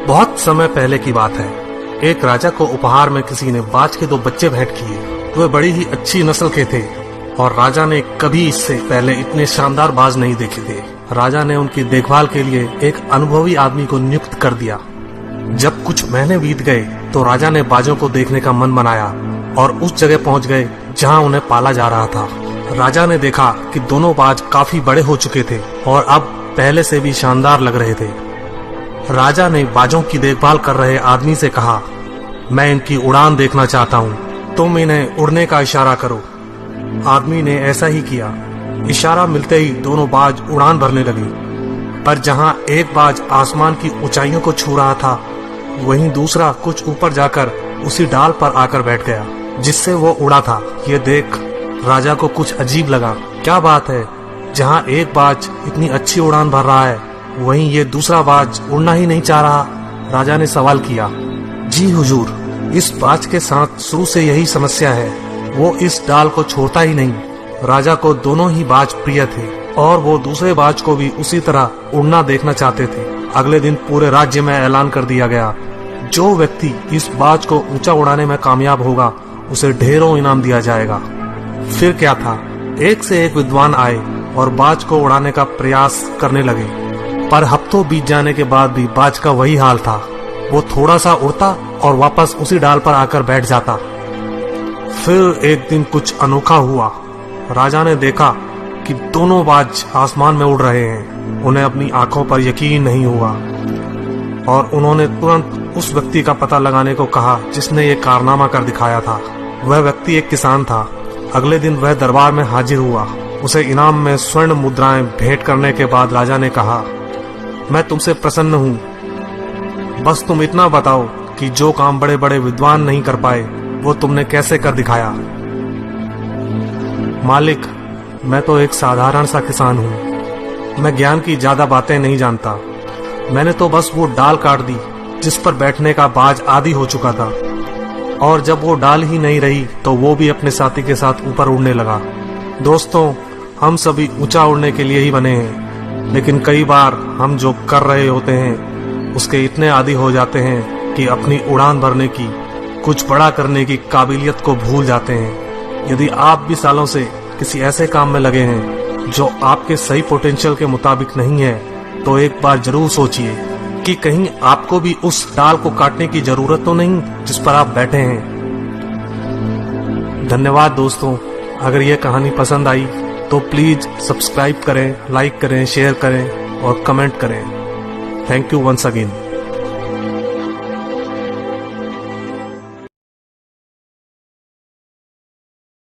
बहुत समय पहले की बात है। एक राजा को उपहार में किसी ने बाज के 2 बच्चे भेंट किए। वे बड़ी ही अच्छी नस्ल के थे और राजा ने कभी इससे पहले इतने शानदार बाज नहीं देखे थे। राजा ने उनकी देखभाल के लिए एक अनुभवी आदमी को नियुक्त कर दिया। जब कुछ महीने बीत गए तो राजा ने बाजों को देखने का मन बनाया और उस जगह पहुंच गए जहां उन्हें पाला जा रहा था। राजा ने देखा कि दोनों बाज काफी बड़े हो चुके थे और अब पहले से भी शानदार लग रहे थे। राजा ने बाजों की देखभाल कर रहे आदमी से कहा, मैं इनकी उड़ान देखना चाहता हूँ, तुम इन्हें उड़ने का इशारा करो। आदमी ने ऐसा ही किया। इशारा मिलते ही दोनों बाज उड़ान भरने लगी, पर जहाँ एक बाज आसमान की ऊंचाइयों को छू रहा था, वहीं दूसरा कुछ ऊपर जाकर उसी डाल पर आकर बैठ गया जिससे वो उड़ा था। ये देख राजा को कुछ अजीब लगा। क्या बात है, जहाँ एक बाज इतनी अच्छी उड़ान भर रहा है, वहीं ये दूसरा बाज उड़ना ही नहीं चाह रहा। राजा ने सवाल किया, जी हुजूर, इस बाज के साथ शुरू से यही समस्या है, वो इस डाल को छोड़ता ही नहीं। राजा को दोनों ही बाज प्रिय थे और वो दूसरे बाज को भी उसी तरह उड़ना देखना चाहते थे। अगले दिन पूरे राज्य में ऐलान कर दिया गया, जो व्यक्ति इस बाज को ऊंचा उड़ाने में कामयाब होगा उसे ढेरों इनाम दिया जाएगा। फिर क्या था, एक से एक विद्वान आए और बाज को उड़ाने का प्रयास करने लगे, पर हफ्तों बीत जाने के बाद भी बाज का वही हाल था। वो थोड़ा सा उड़ता और वापस उसी डाल पर आकर बैठ जाता। फिर एक दिन कुछ अनोखा हुआ। राजा ने देखा कि दोनों बाज आसमान में उड़ रहे हैं। उन्हें अपनी आंखों पर यकीन नहीं हुआ और उन्होंने तुरंत उस व्यक्ति का पता लगाने को कहा जिसने ये कारनामा कर दिखाया था। वह व्यक्ति एक किसान था। अगले दिन वह दरबार में हाजिर हुआ। उसे इनाम में स्वर्ण मुद्राएं भेंट करने के बाद राजा ने कहा, मैं तुमसे प्रसन्न हूँ, बस तुम इतना बताओ कि जो काम बड़े बड़े विद्वान नहीं कर पाए वो तुमने कैसे कर दिखाया। मालिक, मैं तो एक साधारण सा किसान हूँ, मैं ज्ञान की ज्यादा बातें नहीं जानता। मैंने तो बस वो डाल काट दी जिस पर बैठने का बाज आदी हो चुका था, और जब वो डाल ही नहीं रही तो वो भी अपने साथी के साथ ऊपर उड़ने लगा। दोस्तों, हम सभी ऊंचा उड़ने के लिए ही बने हैं, लेकिन कई बार हम जो कर रहे होते हैं उसके इतने आदी हो जाते हैं कि अपनी उड़ान भरने की, कुछ बड़ा करने की काबिलियत को भूल जाते हैं। यदि आप भी सालों से किसी ऐसे काम में लगे हैं जो आपके सही पोटेंशियल के मुताबिक नहीं है, तो एक बार जरूर सोचिए कि कहीं आपको भी उस डाल को काटने की जरूरत तो नहीं जिस पर आप बैठे हैं। धन्यवाद दोस्तों। अगर यह कहानी पसंद आई तो प्लीज सब्सक्राइब करें, लाइक करें, शेयर करें और कमेंट करें। Thank you once again.